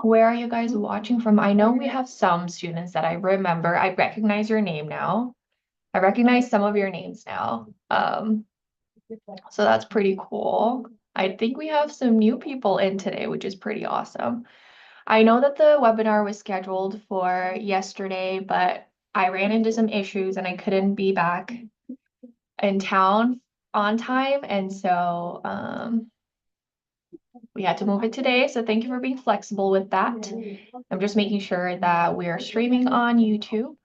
Where are you guys watching from? I know we have some students that I remember. I recognize your name now. I recognize some of your names now. So that's pretty cool. I think we have some new people in today, which is pretty awesome. I know that the webinar was scheduled for yesterday, but I ran into some issues and I couldn't be back in town on time. And so we had to move it today. So thank you for being flexible with that. I'm just making sure that we are streaming on YouTube.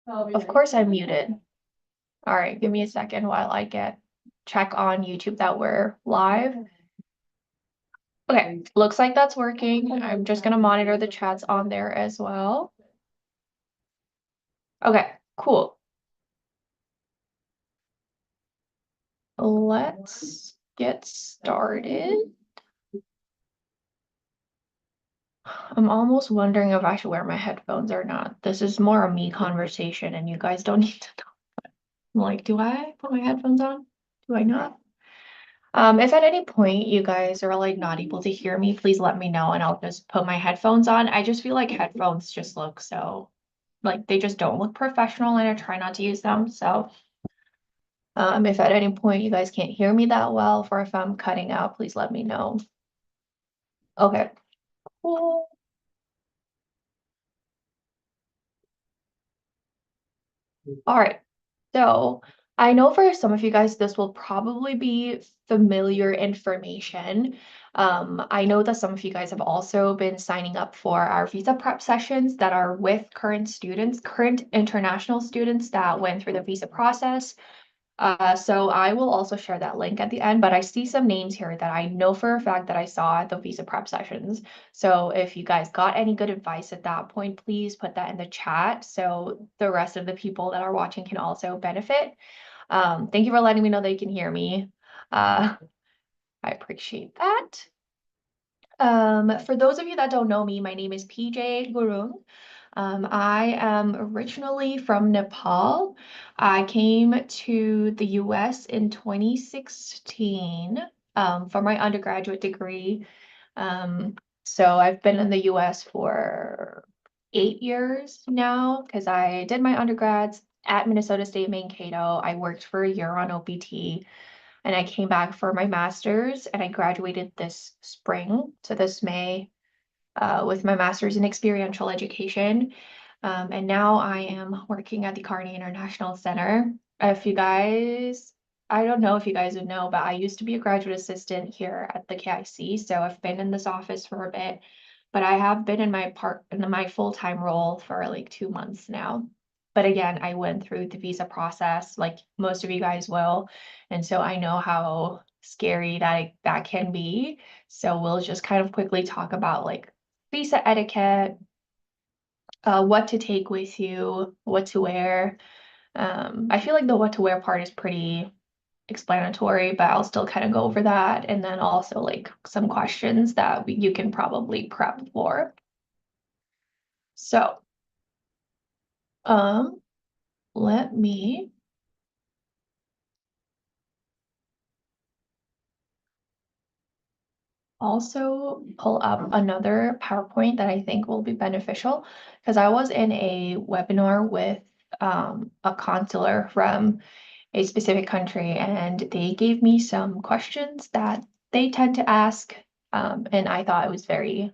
Of course, I'm muted. All right, give me a second while I check on YouTube that we're live. Okay, looks like that's working. I'm just gonna monitor the chats on there as well. Okay, cool. Let's get started. I'm almost wondering if I should wear my headphones or not. This is more a me conversation and you guys don't need to know. I'm like, do I put my headphones on? Do I not? If at any point you guys are like not able to hear me, please let me know and I'll just put my headphones on. I just feel like headphones just look so like they just don't look professional and I try not to use them. So if at any point you guys can't hear me that well, or if I'm cutting out, please let me know. Okay, cool. All right. So I know for some of you guys, this will probably be familiar information. I know that some of you guys have also been signing up for our visa prep sessions that are with current students, current international students that went through the visa process. So I will also share that link at the end, but I see some names here that I know for a fact that I saw at the visa prep sessions. So if you guys got any good advice at that point, please put that in the chat so the rest of the people that are watching can also benefit. Thank you for letting me know that you can hear me. I appreciate that. For those of you that don't know me, my name is PJ Gurung. I am originally from Nepal. I came to the US in 2016 for my undergraduate degree. Um, so I've been in the US for 8 years now because I did my undergrads at Minnesota State Mankato. I worked for a year on OPT and I came back for my master's and I graduated this spring, so this May, with my master's in experiential education. And now I am working at the Carney International Center. If you guys, I don't know if you guys would know, but I used to be a graduate assistant here at the KIC, so I've been in this office for a bit, but I have been in my full-time role for like 2 months now. But again, I went through the visa process like most of you guys will, and so I know how scary that can be. So we'll just kind of quickly talk about like visa etiquette, what to take with you, what to wear. I feel like the what to wear part is pretty explanatory, but I'll still kind of go over that. And then also like some questions that you can probably prep for. So, um, let me also pull up another PowerPoint that I think will be beneficial because I was in a webinar with a consular from a specific country and they gave me some questions that they tend to ask, and I thought it was very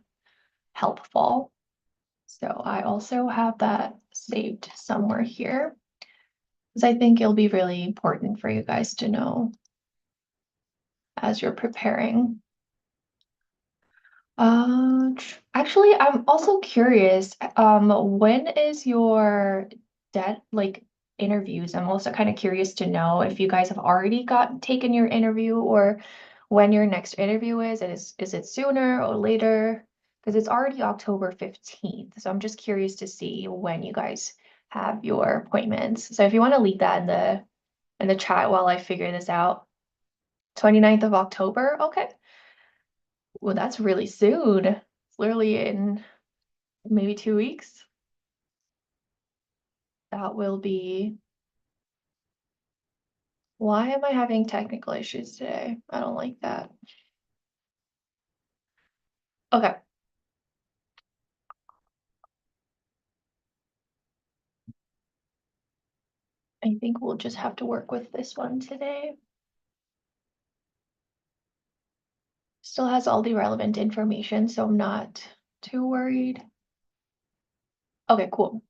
helpful. So I also have that saved somewhere here because I think it'll be really important for you guys to know as you're preparing. Actually, I'm also curious, when is your debt like interviews? I'm also kind of curious to know if you guys have already taken your interview or when your next interview is. Is it sooner or later? Because it's already October 15th. So I'm just curious to see when you guys have your appointments. So if you want to leave that in the chat while I figure this out. 29th of October. Okay. Well, that's really soon. It's literally in maybe 2 weeks. That will be. Why am I having technical issues today? I don't like that. Okay. I think we'll just have to work with this one today. Still has all the relevant information, so I'm not too worried. Okay, cool.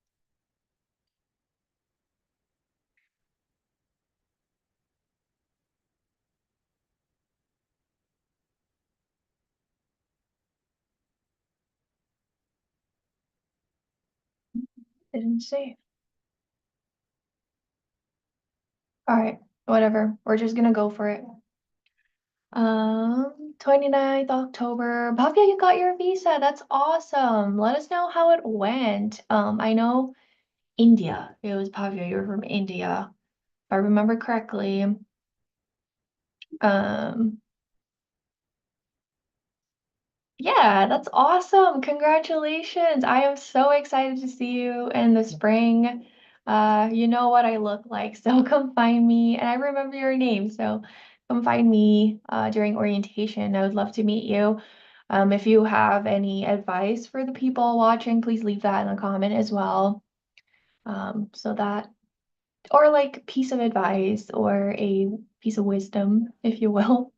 Didn't say. All right, whatever. We're just gonna go for it. 29th October. Bhavya, you got your visa. That's awesome. Let us know how it went. I know India. It was Bhavya. You're from India, if I remember correctly. Um, Yeah, that's awesome. Congratulations. I am so excited to see you in the spring. You know what I look like, so come find me. And I remember your name, so come find me during orientation. I would love to meet you. If you have any advice for the people watching, please leave that in a comment as well. So that, or like piece of advice or a piece of wisdom, if you will.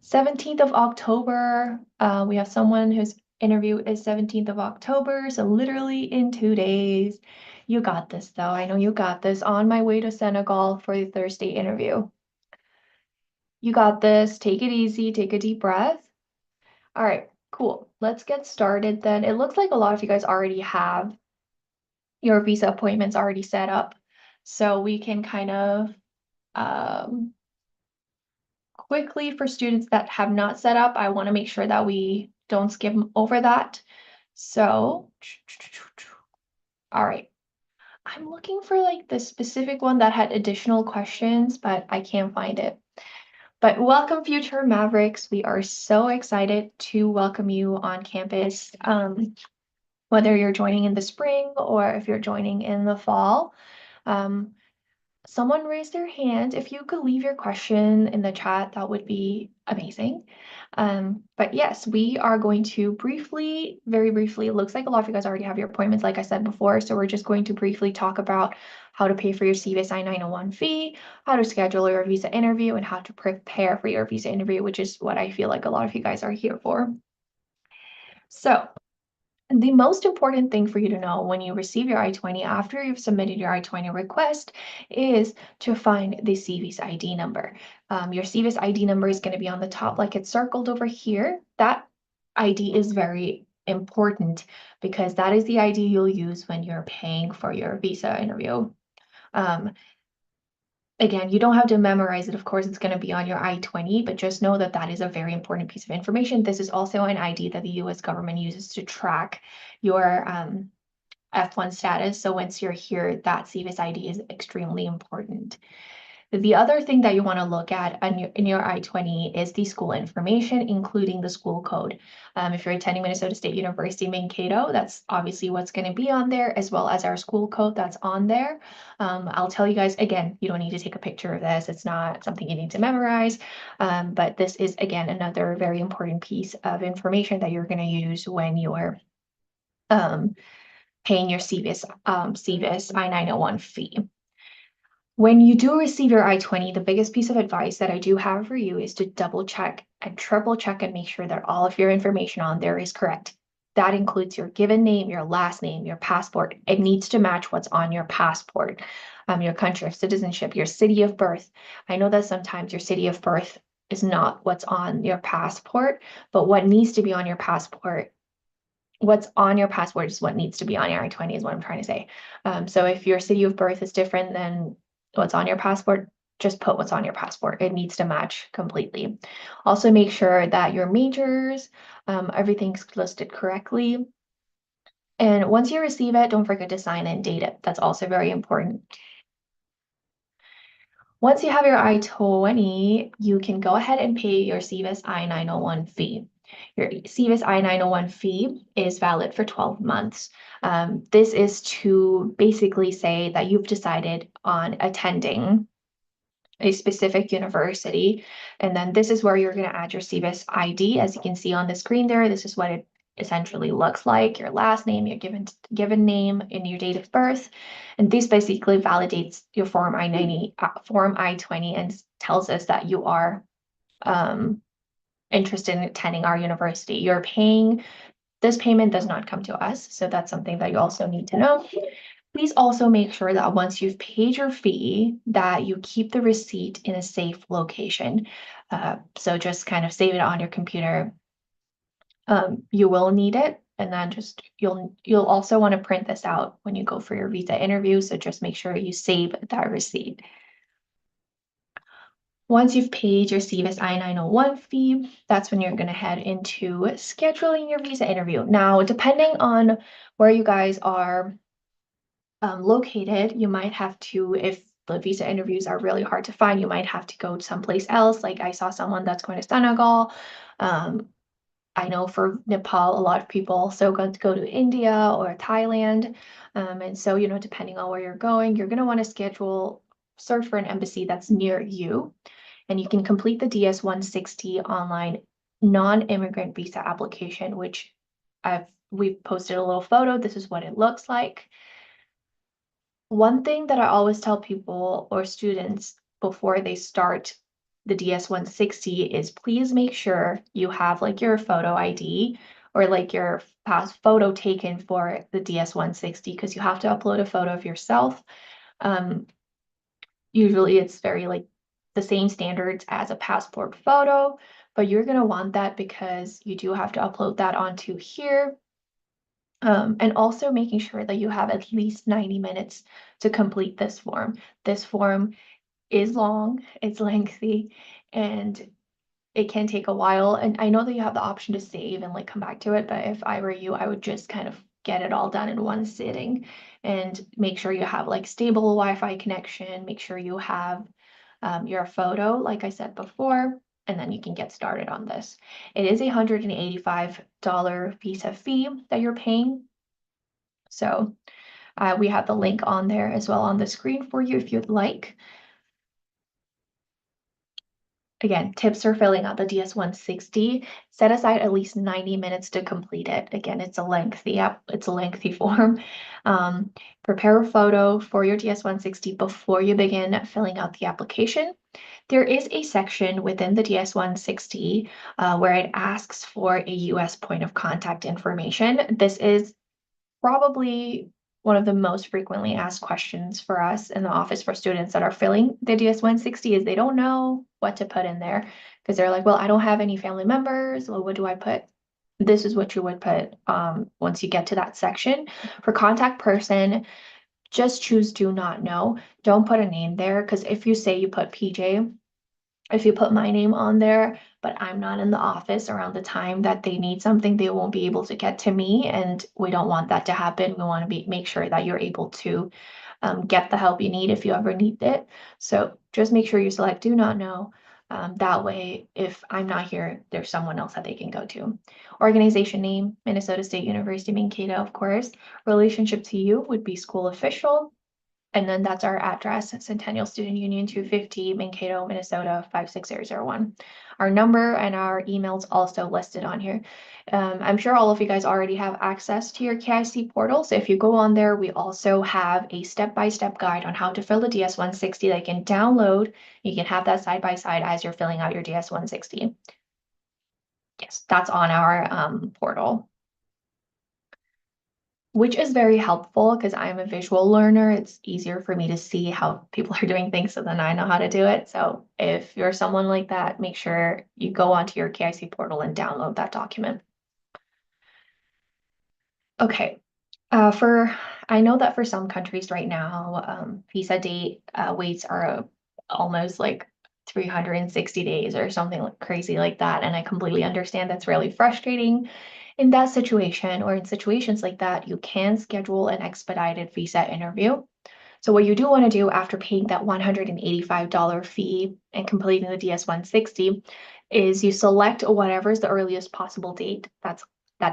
17th of October. We have someone whose interview is 17th of October, so literally in 2 days. You got this, though. I know you got this. On my way to Senegal for the Thursday interview. You got this. Take it easy. Take a deep breath. All right, cool. Let's get started then. It looks like a lot of you guys already have your visa appointments already set up, so we can kind of um, quickly for students that have not set up, I want to make sure that we don't skip over that. So, all right. I'm looking for like the specific one that had additional questions, but I can't find it. But welcome, future Mavericks. We are so excited to welcome you on campus, whether you're joining in the spring or if you're joining in the fall. Um, Someone raised their hand. If you could leave your question in the chat, that would be amazing. But yes, we are going to briefly, very briefly, it looks like a lot of you guys already have your appointments, like I said before. So we're just going to briefly talk about how to pay for your CVIS I-901 fee, how to schedule your visa interview, and how to prepare for your visa interview, which is what I feel like a lot of you guys are here for. So the most important thing for you to know when you receive your I-20 after you've submitted your I-20 request is to find the CVIS ID number. Your CVIS ID number is going to be on the top like it's circled over here. That ID is very important because that is the ID you'll use when you're paying for your visa interview. Again, you don't have to memorize it. Of course, it's going to be on your I-20, but just know that that is a very important piece of information. This is also an ID that the US government uses to track your F1 status. So once you're here, that CVIS ID is extremely important. The other thing that you want to look at in your I-20 is the school information, including the school code. If you're attending Minnesota State University Mankato, that's obviously what's going to be on there, as well as our school code that's on there. I'll tell you guys, again, you don't need to take a picture of this. It's not something you need to memorize. But this is, again, another very important piece of information that you're going to use when you're paying your CVIS I-901 fee. When you do receive your I-20, the biggest piece of advice that I do have for you is to double check and triple check and make sure that all of your information on there is correct. That includes your given name, your last name, your passport. It needs to match what's on your passport, your country of citizenship, your city of birth. I know that sometimes your city of birth is not what's on your passport, but what needs to be on your passport, what's on your passport is what needs to be on your I-20 is what I'm trying to say. So if your city of birth is different than what's on your passport, just put what's on your passport. It needs to match completely. Also make sure that your majors, everything's listed correctly. And once you receive it, don't forget to sign and date it. That's also very important. Once you have your I-20, you can go ahead and pay your CVIS I-901 fee. Your SEVIS I-901 fee is valid for 12 months. This is to basically say that you've decided on attending a specific university. And then this is where you're going to add your SEVIS ID. As you can see on the screen there, this is what it essentially looks like: your last name, your given name, and your date of birth. And this basically validates your Form Form I-20, and tells us that you are interested in attending our university. This payment does not come to us, so that's something that you also need to know. Please also make sure that once you've paid your fee, that you keep the receipt in a safe location. So just kind of save it on your computer. You will need it, and then you'll also want to print this out when you go for your visa interview. So just make sure you save that receipt. Once you've paid your SEVIS I-901 fee, that's when you're going to head into scheduling your visa interview. Now, depending on where you guys are located, you might have to, if the visa interviews are really hard to find, you might have to go someplace else. Like I saw someone that's going to Senegal. I know for Nepal, a lot of people also going to go to India or Thailand. And so, depending on where you're going, you're going to want to search for an embassy that's near you. And you can complete the DS-160 online non-immigrant visa application, which we've posted a little photo. This is what it looks like. One thing that I always tell people or students before they start the DS-160 is please make sure you have like your photo ID or like your past photo taken for the DS-160, because you have to upload a photo of yourself. Usually it's very like the same standards as a passport photo, but you're going to want that because you do have to upload that onto here. And also making sure that you have at least 90 minutes to complete this form. This form is long, it's lengthy, and it can take a while. And I know that you have the option to save and like come back to it, but if I were you, I would just kind of get it all done in one sitting, and make sure you have like stable Wi-Fi connection, make sure you have your photo, like I said before, and then you can get started on this. It is a $185 visa fee that you're paying. So we have the link on there as well on the screen for you if you'd like. Again, tips for filling out the DS-160. Set aside at least 90 minutes to complete it. Again, it's a lengthy form. Prepare a photo for your DS-160 before you begin filling out the application. There is a section within the DS-160 where it asks for a US point of contact information. This is probably one of the most frequently asked questions for us in the office for students that are filling the DS-160 is they don't know what to put in there, because they're like, well, I don't have any family members. Well, what do I put? This is what you would put once you get to that section. For contact person, just choose do not know. Don't put a name there, because if you say you put PJ, if you put my name on there, but I'm not in the office around the time that they need something, they won't be able to get to me. And we don't want that to happen. We want to make sure that you're able to get the help you need if you ever need it. So just make sure you select do not know. That way, if I'm not here, there's someone else that they can go to. Organization name, Minnesota State University, Mankato, of course. Relationship to you would be school official. And then that's our address, Centennial Student Union 250, Mankato, Minnesota 56001. Our number and our emails also listed on here. I'm sure all of you guys already have access to your KIC portal. So if you go on there, we also have a step-by-step guide on how to fill the DS-160 that you can download. You can have that side by side as you're filling out your DS-160. Yes, that's on our portal, which is very helpful because I'm a visual learner. It's easier for me to see how people are doing things, so then I know how to do it. So if you're someone like that, make sure you go onto your KIC portal and download that document. Okay, I know that for some countries right now, visa date waits are almost like 360 days or something like crazy like that. And I completely understand that's really frustrating. In that situation or in situations like that, you can schedule an expedited visa interview. So what you do want to do after paying that $185 fee and completing the DS-160 is you select whatever is the earliest possible date that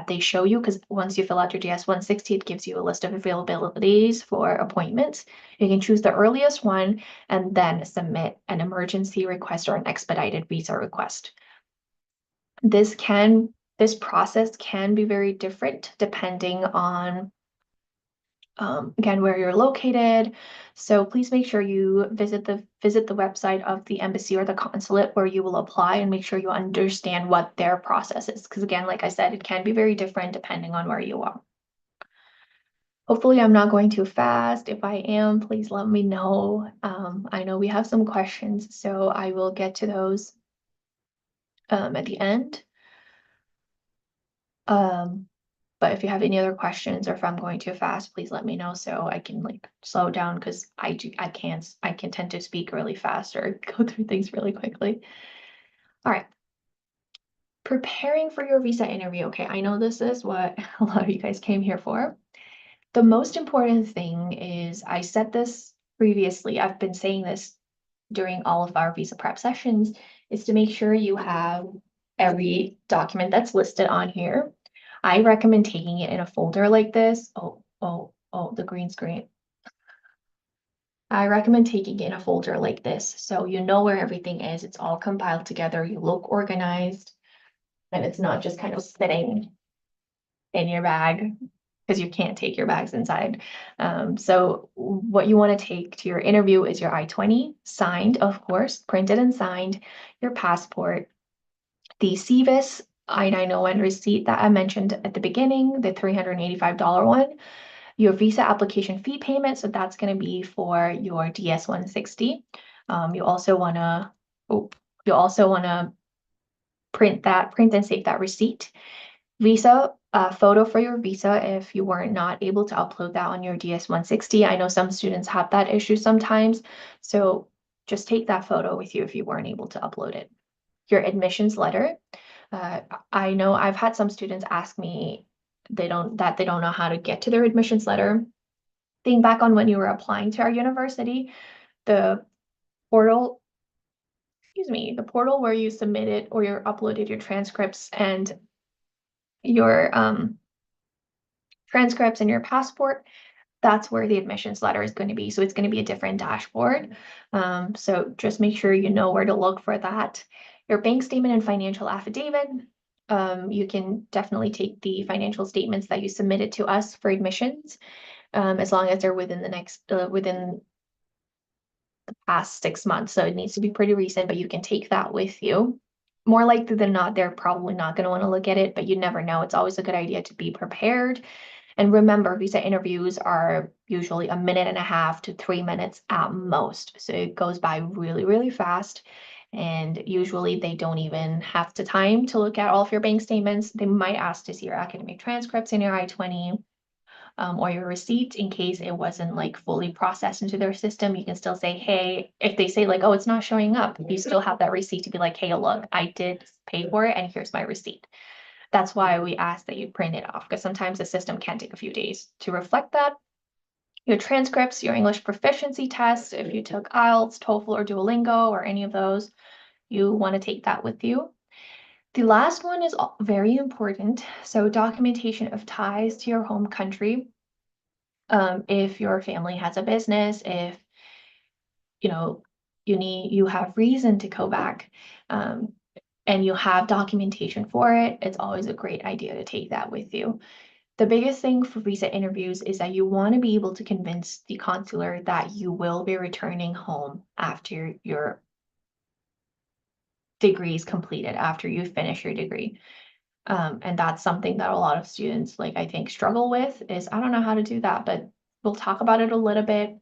they show you, because once you fill out your DS-160, it gives you a list of availabilities for appointments. You can choose the earliest one and then submit an emergency request or an expedited visa request. This process can be very different depending on again, where you're located. So please make sure you visit the website of the embassy or the consulate where you will apply, and make sure you understand what their process is. Because again, like I said, it can be very different depending on where you are. Hopefully I'm not going too fast. If I am, please let me know. I know we have some questions, so I will get to those at the end. But if you have any other questions, or if I'm going too fast, please let me know so I can like slow down, because I can tend to speak really fast or go through things really quickly. All right. Preparing for your visa interview. Okay, I know this is what a lot of you guys came here for. The most important thing is, I said this previously, I've been saying this during all of our visa prep sessions, is to make sure you have every document that's listed on here. I recommend taking it in a folder like this. Oh, the green screen. I recommend taking it in a folder like this, so you know where everything is. It's all compiled together. You look organized, and it's not just kind of sitting in your bag, because you can't take your bags inside. So what you want to take to your interview is your I-20 signed, of course, printed and signed, your passport, the SEVIS I-901 receipt that I mentioned at the beginning, the $385 one, your visa application fee payment, so that's going to be for your DS-160. You also want to print and save that receipt. Visa photo for your visa if you were not able to upload that on your DS-160. I know some students have that issue sometimes, so just take that photo with you if you weren't able to upload it. Your admissions letter. I know I've had some students ask me they don't know how to get to their admissions letter. Think back on when you were applying to our university, the portal, the portal where you submitted or you uploaded your transcripts and your passport. That's where the admissions letter is going to be. So it's going to be a different dashboard. So just make sure you know where to look for that. Your bank statement and financial affidavit. You can definitely take the financial statements that you submitted to us for admissions, as long as they're within the past 6 months. So it needs to be pretty recent, but you can take that with you. More likely than not, they're probably not going to want to look at it, but you never know. It's always a good idea to be prepared. And remember, visa interviews are usually 1.5 to 3 minutes at most. So it goes by really, really fast. And usually they don't even have the time to look at all of your bank statements. They might ask to see your academic transcripts in your I-20, or your receipt in case it wasn't like fully processed into their system. You can still say, hey, if they say like, oh, it's not showing up, you still have that receipt to be like, hey, look, I did pay for it and here's my receipt. That's why we ask that you print it off, because sometimes the system can take a few days to reflect that. Your transcripts, your English proficiency tests, if you took IELTS, TOEFL, or Duolingo, or any of those, you want to take that with you. The last one is very important. So documentation of ties to your home country. If your family has a business, if you have reason to go back, and you have documentation for it, it's always a great idea to take that with you. The biggest thing for visa interviews is that you want to be able to convince the consular that you will be returning home after your degree is completed, after you finish your degree. And that's something that a lot of students, like, I think, struggle with, is I don't know how to do that, but we'll talk about it a little bit.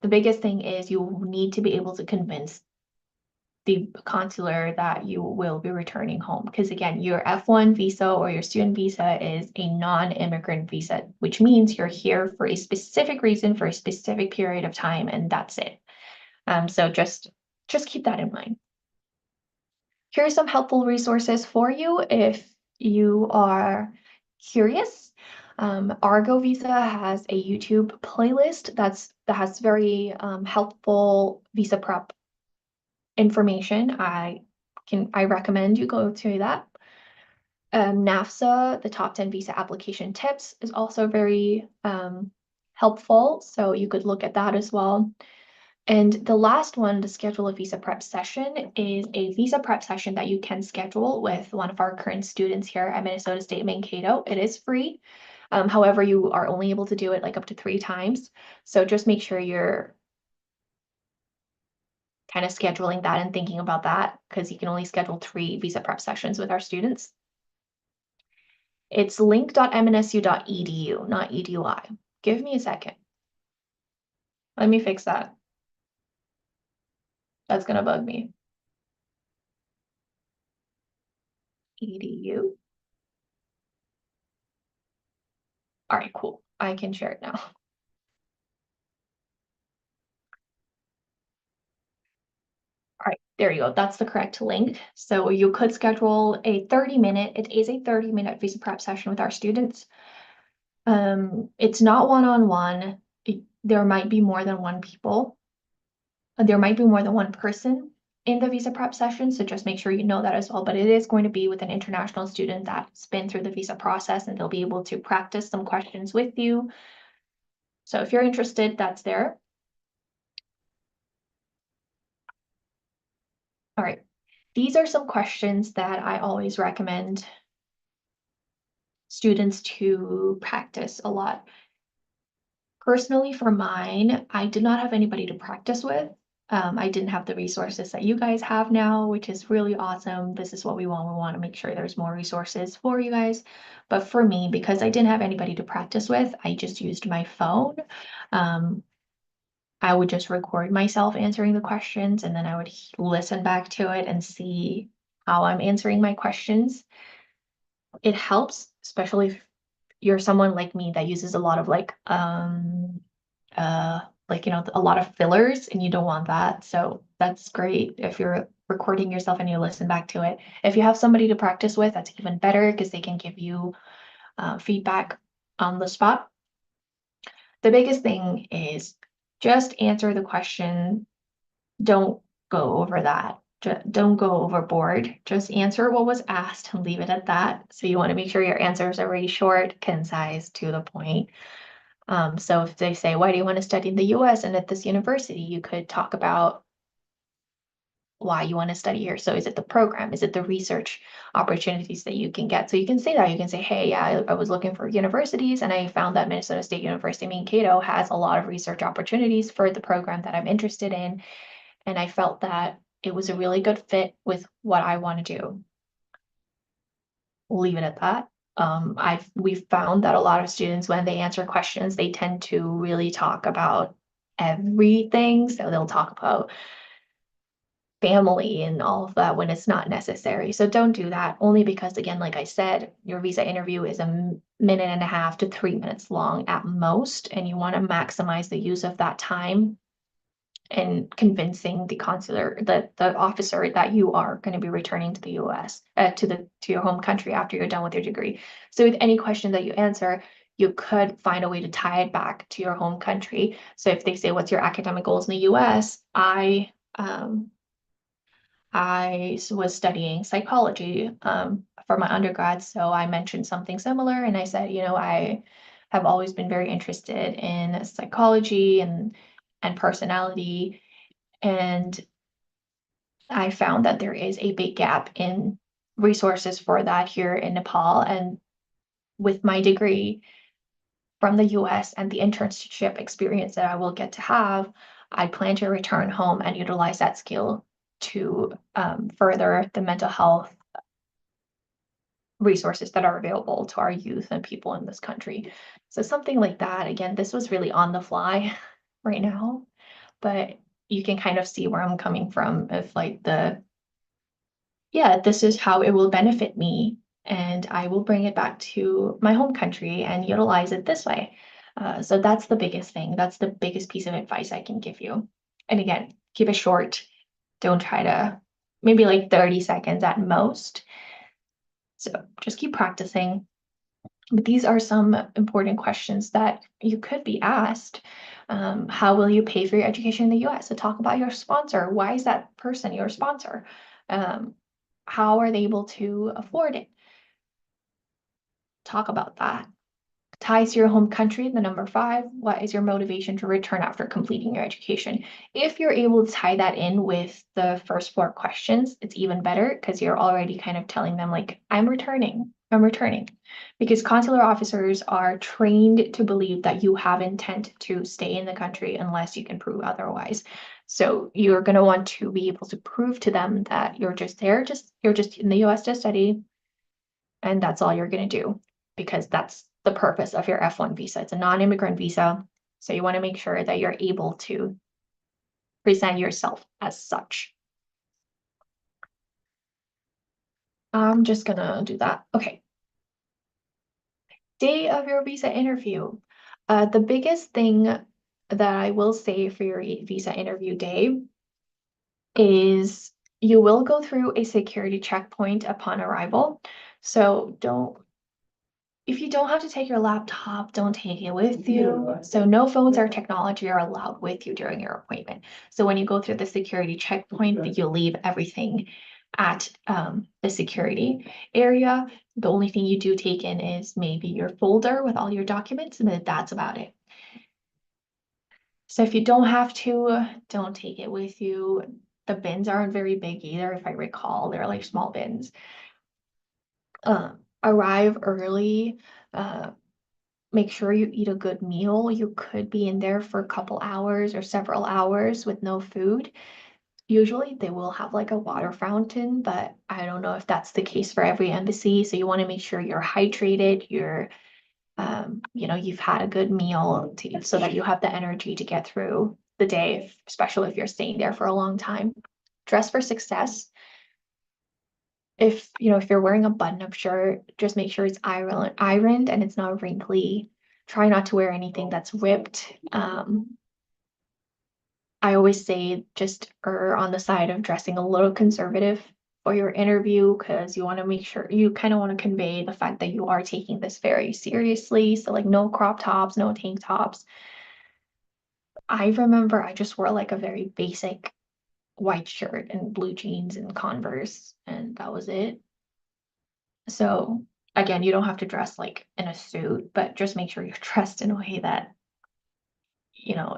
The biggest thing is you need to be able to convince the consular that you will be returning home. Because again, your F1 visa or your student visa is a non-immigrant visa, which means you're here for a specific reason for a specific period of time, and that's it. So just keep that in mind. Here are some helpful resources for you if you are curious. Argo Visa has a YouTube playlist that has very helpful visa prep information. I recommend you go to that. NAFSA, the top 10 visa application tips, is also very helpful. So you could look at that as well. And the last one to schedule a visa prep session is a visa prep session that you can schedule with one of our current students here at Minnesota State Mankato. It is free. However, you are only able to do it like up to 3 times. So just make sure you're kind of scheduling that and thinking about that because you can only schedule 3 visa prep sessions with our students. It's link.mnsu.edu, not edui. Give me a second. Let me fix that. That's gonna bug me. Edu. All right, cool. I can share it now. All right, there you go. That's the correct link. So you could schedule a 30-minute, it is a 30-minute visa prep session with our students. It's not one-on-one. There might be more than one people. There might be more than one person in the visa prep session, so just make sure you know that as well. But it is going to be with an international student that's been through the visa process, and they'll be able to practice some questions with you. So if you're interested, that's there. All right. These are some questions that I always recommend students to practice a lot. Personally, for mine, I did not have anybody to practice with. I didn't have the resources that you guys have now, which is really awesome. This is what we want. We want to make sure there's more resources for you guys. But for me, because I didn't have anybody to practice with, I just used my phone. I would just record myself answering the questions, and then I would listen back to it and see how I'm answering my questions. It helps, especially if you're someone like me that uses a lot of a lot of fillers, and you don't want that. So that's great if you're recording yourself and you listen back to it. If you have somebody to practice with, that's even better because they can give you feedback on the spot. The biggest thing is just answer the question. Don't go over that. Don't go overboard. Just answer what was asked and leave it at that. So you want to make sure your answers are really short, concise, to the point. So if they say, why do you want to study in the US and at this university? You could talk about why you want to study here. So is it the program? Is it the research opportunities that you can get? So you can say that. You can say, hey, yeah, I was looking for universities and I found that Minnesota State University Mankato has a lot of research opportunities for the program that I'm interested in. And I felt that it was a really good fit with what I want to do. We'll leave it at that. We've found that a lot of students, when they answer questions, they tend to really talk about everything. So they'll talk about family and all of that when it's not necessary. So don't do that, only because, again, like I said, your visa interview is a minute and a half to 3 minutes long at most, and you want to maximize the use of that time and convincing the consular, the officer, that you are going to be returning to the US, to your home country after you're done with your degree. So with any question that you answer, you could find a way to tie it back to your home country. So if they say, what's your academic goals in the US? I was studying psychology for my undergrad, so I mentioned something similar, and I said, I have always been very interested in psychology and personality, and I found that there is a big gap in resources for that here in Nepal. And with my degree from the US and the internship experience that I will get to have, I plan to return home and utilize that skill to further the mental health resources that are available to our youth and people in this country. So something like that. Again, this was really on the fly right now, but you can kind of see where I'm coming from, if like this is how it will benefit me, and I will bring it back to my home country and utilize it this way. So that's the biggest thing. That's the biggest piece of advice I can give you. And again, keep it short. Don't try to, maybe like 30 seconds at most. So just keep practicing. But these are some important questions that you could be asked. How will you pay for your education in the US? So talk about your sponsor. Why is that person your sponsor? How are they able to afford it? Talk about that. Ties to your home country, the number 5. What is your motivation to return after completing your education? If you're able to tie that in with the first 4 questions, it's even better because you're already kind of telling them, like, I'm returning. I'm returning. Because consular officers are trained to believe that you have intent to stay in the country unless you can prove otherwise. So you're going to want to be able to prove to them that you're just there, you're just in the US to study, and that's all you're going to do, because that's the purpose of your F1 visa. It's a non-immigrant visa. So you want to make sure that you're able to present yourself as such. I'm just going to do that. Okay. Day of your visa interview. The biggest thing that I will say for your visa interview day is you will go through a security checkpoint upon arrival. So if you don't have to take your laptop, don't take it with you. So no phones or technology are allowed with you during your appointment. So when you go through the security checkpoint, you leave everything at the security area. The only thing you do take in is maybe your folder with all your documents, and then that's about it. So if you don't have to, don't take it with you. The bins aren't very big either, if I recall. They're like small bins. Arrive early. Make sure you eat a good meal. You could be in there for a couple hours or several hours with no food. Usually they will have like a water fountain, but I don't know if that's the case for every embassy. So you want to make sure you're hydrated, you've had a good meal so that you have the energy to get through the day, especially if you're staying there for a long time. Dress for success. If you're wearing a button-up shirt, just make sure it's ironed and it's not wrinkly. Try not to wear anything that's ripped. I always say just err on the side of dressing a little conservative for your interview, because you want to make sure you kind of want to convey the fact that you are taking this very seriously. So like no crop tops, no tank tops. I remember I just wore like a very basic white shirt and blue jeans and Converse, and that was it. So again, you don't have to dress like in a suit, but just make sure you're dressed in a way that,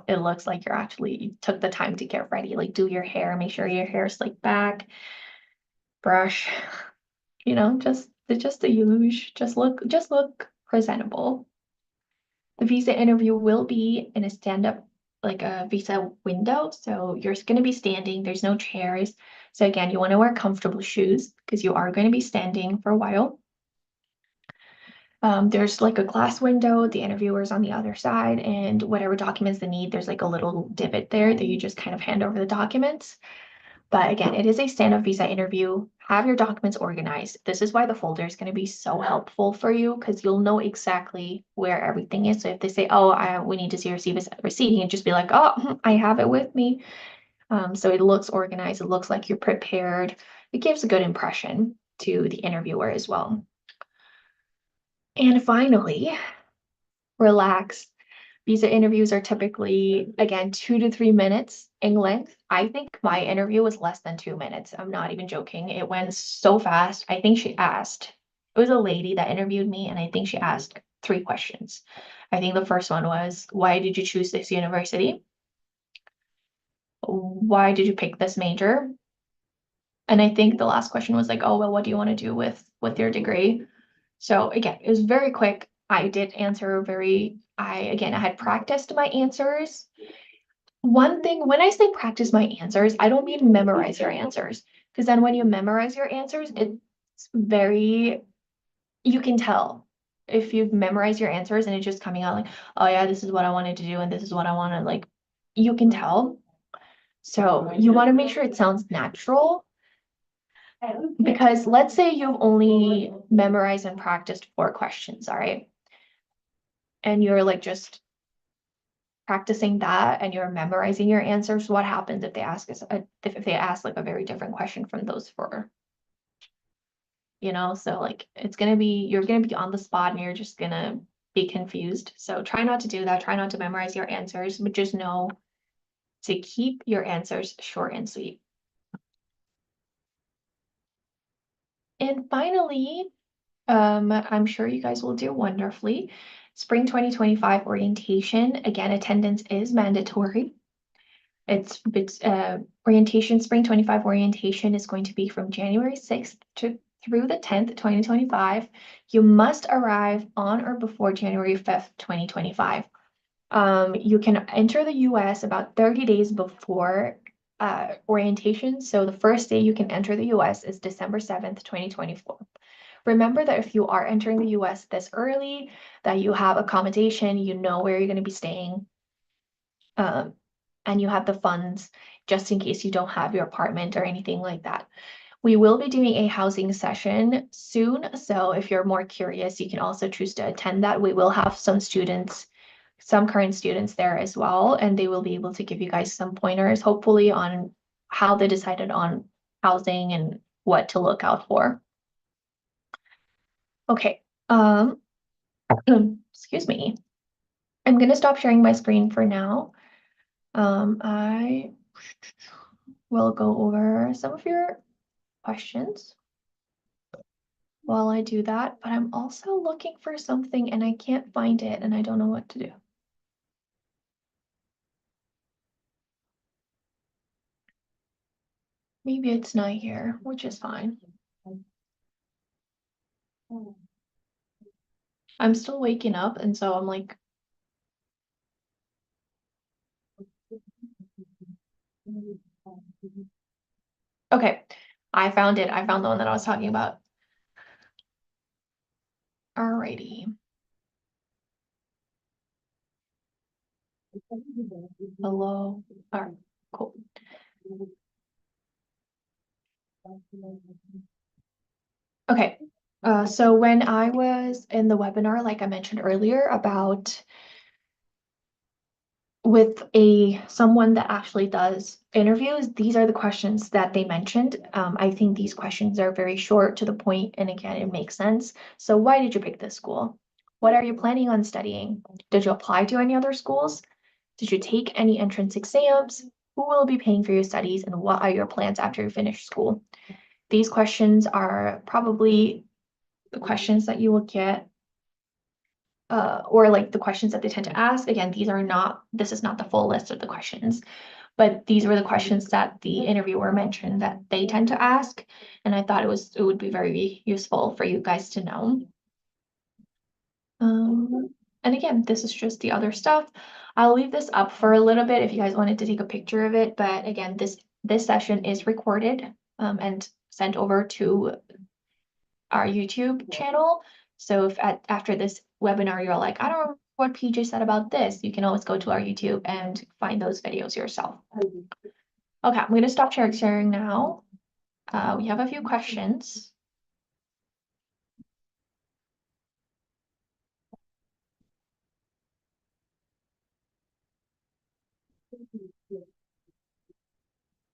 it looks like you took the time to get ready. Like do your hair, make sure your hair is slicked back, brush, just the usual. Just look presentable. The visa interview will be in a stand-up, like a visa window. So you're going to be standing, there's no chairs. So again, you want to wear comfortable shoes because you are going to be standing for a while. There's like a glass window, the interviewer's on the other side, and whatever documents they need, there's like a little divot there that you just kind of hand over the documents. But again, it is a stand-up visa interview. Have your documents organized. This is why the folder is going to be so helpful for you, because you'll know exactly where everything is. So if they say, oh, we need to see your receipt, you can just be like, oh, I have it with me. So it looks organized. It looks like you're prepared. It gives a good impression to the interviewer as well. And finally, relax. Visa interviews are typically, again, 2 to 3 minutes in length. I think my interview was less than 2 minutes. I'm not even joking. It went so fast. I think it was a lady that interviewed me, and I think she asked 3 questions. I think the first one was, why did you choose this university? Why did you pick this major? And I think the last question was like, oh, well, what do you want to do with your degree? So again, it was very quick. I did answer I had practiced my answers. One thing, when I say practice my answers, I don't mean memorize your answers. Because then when you memorize your answers, you can tell if you've memorized your answers and it's just coming out like, oh yeah, this is what I wanted to do and this is what I want to like, you can tell. So you want to make sure it sounds natural, because let's say you've only memorized and practiced 4 questions, all right? And you're like just practicing that and you're memorizing your answers. What happens if they ask like a very different question from those 4? you know, so like you're gonna be on the spot and you're just gonna be confused. So try not to do that. Try not to memorize your answers, but just know to keep your answers short and sweet. And finally, I'm sure you guys will do wonderfully. Spring 2025 orientation, again, attendance is mandatory. It's orientation, spring 25 orientation is going to be from January 6th through the 10th, 2025. You must arrive on or before January 5th, 2025. You can enter the US about 30 days before orientation. So the first day you can enter the US is December 7th, 2024. Remember that if you are entering the US this early, that you have accommodation, you know where you're going to be staying, and you have the funds just in case you don't have your apartment or anything like that. We will be doing a housing session soon, so if you're more curious, you can also choose to attend that. We will have some current students there as well, and they will be able to give you guys some pointers, hopefully, on how they decided on housing and what to look out for. Okay, excuse me. I'm gonna stop sharing my screen for now. I will go over some of your questions while I do that, but I'm also looking for something and I can't find it and I don't know what to do. Maybe it's not here, which is fine. I'm still waking up, and so I'm like, okay, I found it. I found the one that I was talking about. Alrighty. Hello. All right, cool. Okay. So when I was in the webinar, like I mentioned earlier, about with someone that actually does interviews, these are the questions that they mentioned. I think these questions are very short to the point, and again, it makes sense. So why did you pick this school? What are you planning on studying? Did you apply to any other schools? Did you take any entrance exams? Who will be paying for your studies, and what are your plans after you finish school? These questions are probably the questions that you will get, or like the questions that they tend to ask. Again, this is not the full list of the questions, but these were the questions that the interviewer mentioned that they tend to ask. And I thought it would be very useful for you guys to know. And again, this is just the other stuff. I'll leave this up for a little bit if you guys wanted to take a picture of it. But again, this session is recorded and sent over to our YouTube channel. So if after this webinar, you're like, I don't know what PJ said about this, you can always go to our YouTube and find those videos yourself. Okay, I'm going to stop sharing now. We have a few questions.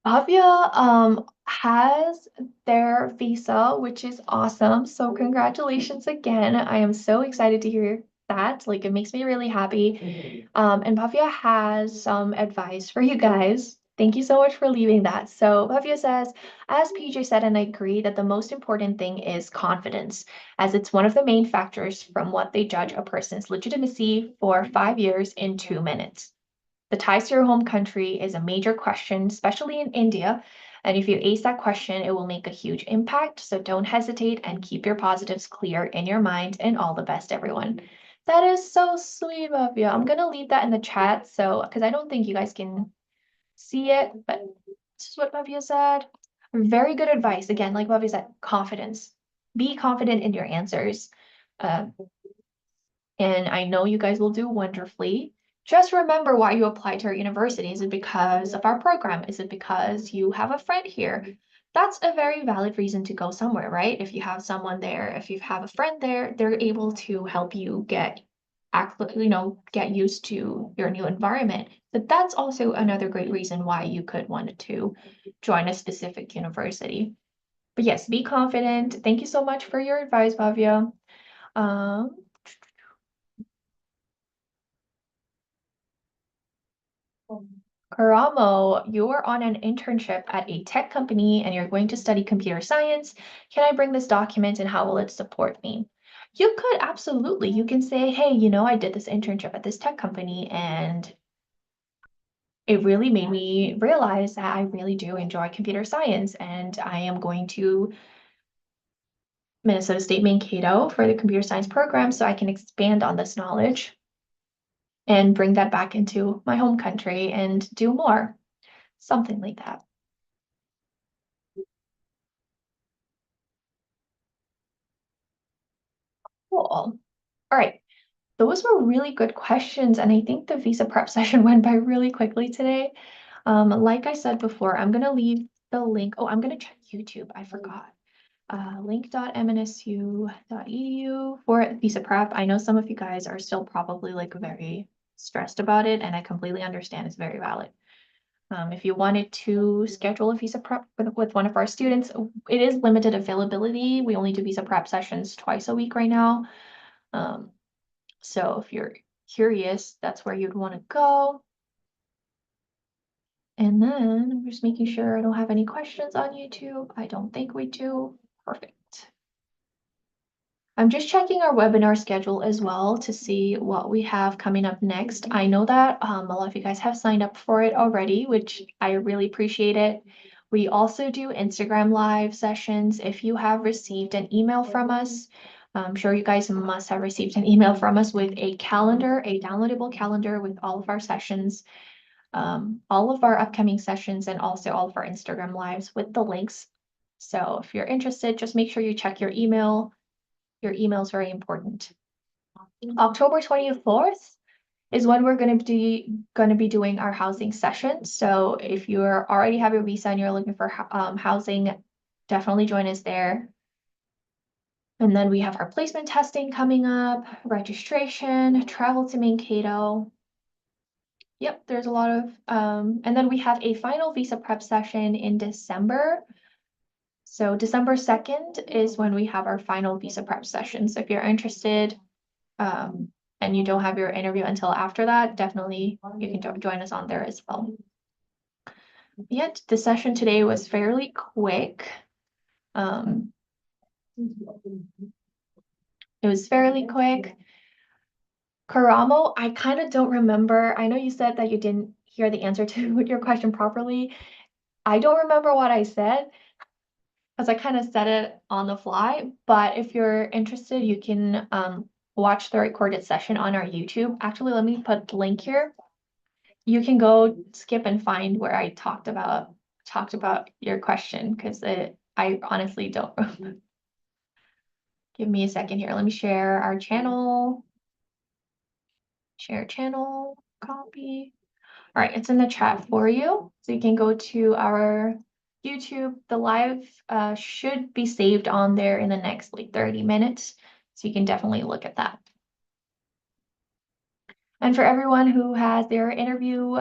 Bhavya has their visa, which is awesome. So congratulations again. I am so excited to hear that. Like it makes me really happy. And Bhavya has some advice for you guys. Thank you so much for leaving that. So Bhavya says, as PJ said, and I agree that the most important thing is confidence, as it's one of the main factors from what they judge a person's legitimacy for 5 years in 2 minutes. The ties to your home country is a major question, especially in India. And if you ace that question, it will make a huge impact. So don't hesitate and keep your positives clear in your mind. And all the best, everyone. That is so sweet of you. I'm going to leave that in the chat. So, because I don't think you guys can see it, but this is what Bhavya said. Very good advice. Again, like Bhavya said, confidence. Be confident in your answers. Uh, and I know you guys will do wonderfully. Just remember why you applied to our university. Is it because of our program? Is it because you have a friend here? That's a very valid reason to go somewhere, right? If you have someone there, if you have a friend there, they're able to help you get used to your new environment. But that's also another great reason why you could want to join a specific university. But yes, be confident. Thank you so much for your advice, Bhavya. Um, Karamo, you're on an internship at a tech company and you're going to study computer science. Can I bring this document and how will it support me? You could absolutely. You can say, hey, I did this internship at this tech company and it really made me realize that I really do enjoy computer science and I am going to Minnesota State Mankato for the computer science program so I can expand on this knowledge and bring that back into my home country and do more. Something like that. Cool. All right. Those were really good questions, and I think the visa prep session went by really quickly today. Like I said before, I'm gonna leave the link. Oh, I'm gonna check YouTube. I forgot. Link.mnsu.edu for visa prep. I know some of you guys are still probably like very stressed about it, and I completely understand. It's very valid. If you wanted to schedule a visa prep with one of our students, it is limited availability. We only do visa prep sessions twice a week right now. Um, so if you're curious, that's where you'd want to go. And then I'm just making sure I don't have any questions on YouTube. I don't think we do. Perfect. I'm just checking our webinar schedule as well to see what we have coming up next. I know that a lot of you guys have signed up for it already, which I really appreciate it. We also do Instagram live sessions. If you have received an email from us, I'm sure you guys must have received an email from us with a calendar, a downloadable calendar with all of our sessions, all of our upcoming sessions, and also all of our Instagram lives with the links. So if you're interested, just make sure you check your email. Your email is very important. October 24th is when we're going to be doing our housing session. So if you already have your visa and you're looking for housing, definitely join us there. And then we have our placement testing coming up, registration, travel to Mankato. Yep, there's a lot of, and then we have a final visa prep session in December. So December 2nd is when we have our final visa prep session. So if you're interested, and you don't have your interview until after that, definitely you can join us on there as well. Yet the session today was fairly quick. It was fairly quick. Karamo, I kind of don't remember. I know you said that you didn't hear the answer to your question properly. I don't remember what I said because I kind of said it on the fly. But if you're interested, you can watch the recorded session on our YouTube. Actually, let me put the link here. You can go skip and find where I talked about your question because I honestly don't remember. Give me a second here. Let me share our channel. Share channel, copy. All right, it's in the chat for you. So you can go to our YouTube. The live should be saved on there in the next like 30 minutes. So you can definitely look at that. And for everyone who has their interview,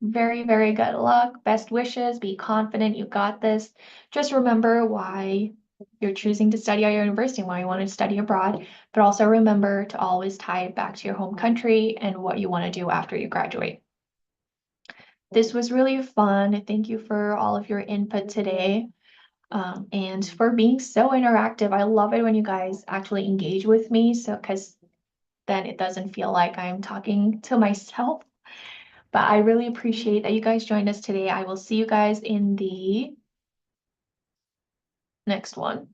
very, very good luck. Best wishes. Be confident. You got this. Just remember why you're choosing to study at your university, why you want to study abroad, but also remember to always tie it back to your home country and what you want to do after you graduate. This was really fun. Thank you for all of your input today. And for being so interactive. I love it when you guys actually engage with me. So, because then it doesn't feel like I'm talking to myself. But I really appreciate that you guys joined us today. I will see you guys in the next one.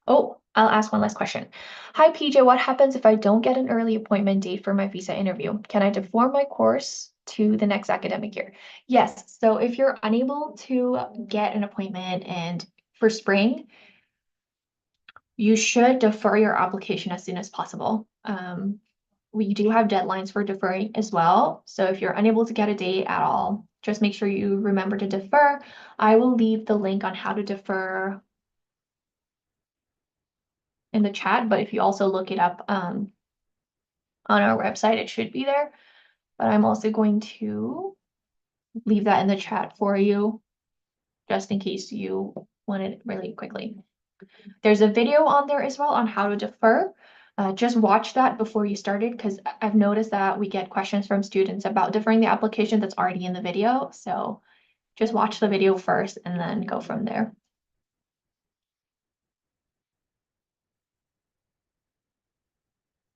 Oh, I'll ask one last question. Hi, PJ. What happens if I don't get an early appointment date for my visa interview? Can I defer my course to the next academic year? Yes. So if you're unable to get an appointment and for spring, you should defer your application as soon as possible. We do have deadlines for deferring as well. So if you're unable to get a date at all, just make sure you remember to defer. I will leave the link on how to defer in the chat, but if you also look it up on our website, it should be there. But I'm also going to leave that in the chat for you, just in case you wanted really quickly. There's a video on there as well on how to defer. Just watch that before you started because I've noticed that we get questions from students about deferring the application that's already in the video. So just watch the video first and then go from there.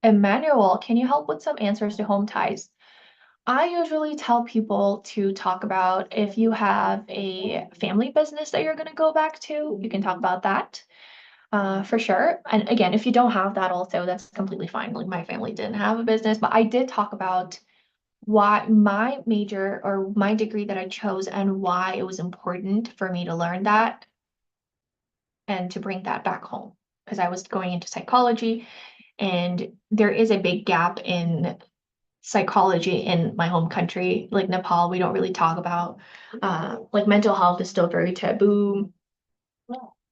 Emmanuel, can you help with some answers to home ties? I usually tell people to talk about if you have a family business that you're going to go back to, you can talk about that. For sure. And again, if you don't have that also, that's completely fine. Like my family didn't have a business, but I did talk about why my major or my degree that I chose and why it was important for me to learn that and to bring that back home because I was going into psychology and there is a big gap in psychology in my home country, like Nepal. We don't really talk about like mental health is still very taboo.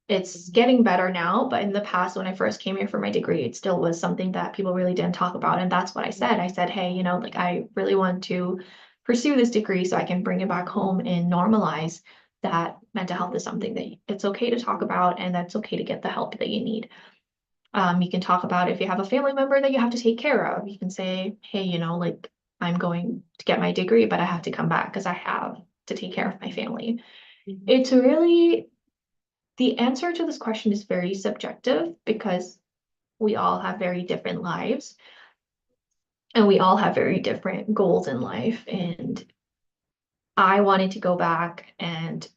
It's getting better now, but in the past, when I first came here for my degree, it still was something that people really didn't talk about. And that's what I said. I said, hey, like I really want to pursue this degree so I can bring it back home and normalize that mental health is something that it's okay to talk about and that's okay to get the help that you need. You can talk about if you have a family member that you have to take care of. You can say, hey, like I'm going to get my degree, but I have to come back because I have to take care of my family. It's really the answer to this question is very subjective because we all have very different lives and we all have very different goals in life. And I wanted to go back and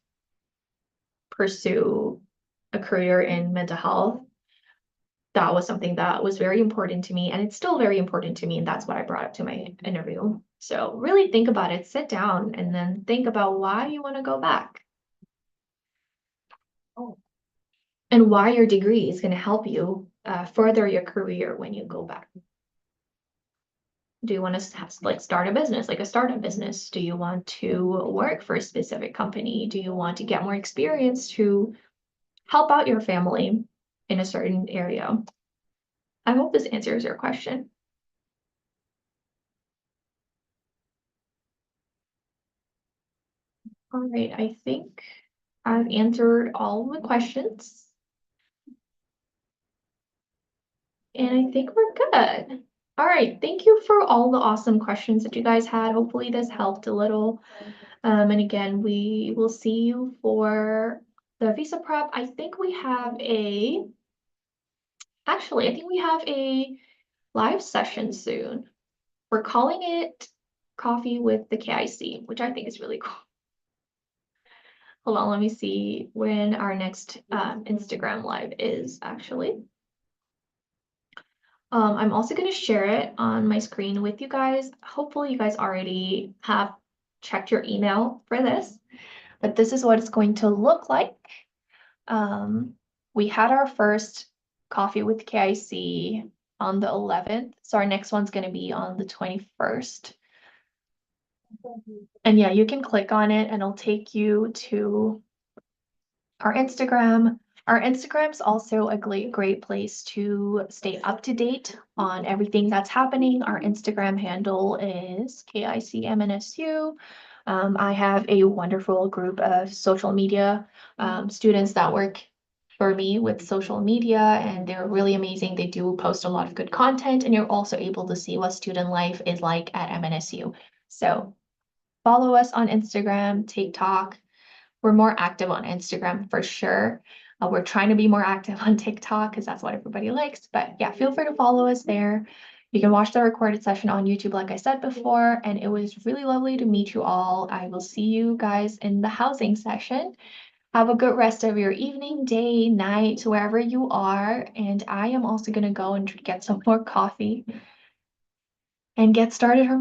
pursue a career in mental health. That was something that was very important to me, and it's still very important to me. And that's what I brought up to my interview. So, really think about it, sit down, and then think about why you want to go back. And why your degree is going to help you further your career when you go back. Do you want to like start a business, like a startup business? Do you want to work for a specific company? Do you want to get more experience to help out your family in a certain area? I hope this answers your question. All right, I think I've answered all the questions. And I think we're good. All right, thank you for all the awesome questions that you guys had. Hopefully this helped a little. And again, we will see you for the visa prep. I think we have actually, I think we have a live session soon. We're calling it Coffee with the KIC, which I think is really cool. Hold on, let me see when our next Instagram live is actually. I'm also going to share it on my screen with you guys. Hopefully you guys already have checked your email for this, but this is what it's going to look like. We had our first Coffee with KIC on the 11th, so our next one's going to be on the 21st. And yeah, you can click on it and it'll take you to our Instagram. Our Instagram is also a great place to stay up to date on everything that's happening. Our Instagram handle is KICMNSU. I have a wonderful group of social media students that work for me with social media, and they're really amazing. They do post a lot of good content, and you're also able to see what student life is like at MNSU. So follow us on Instagram, TikTok. We're more active on Instagram for sure. We're trying to be more active on TikTok because that's what everybody likes. But yeah, feel free to follow us there. You can watch the recorded session on YouTube, like I said before, and it was really lovely to meet you all. I will see you guys in the housing session. Have a good rest of your evening, day, night, wherever you are. And I am also going to go and get some more coffee and get started on my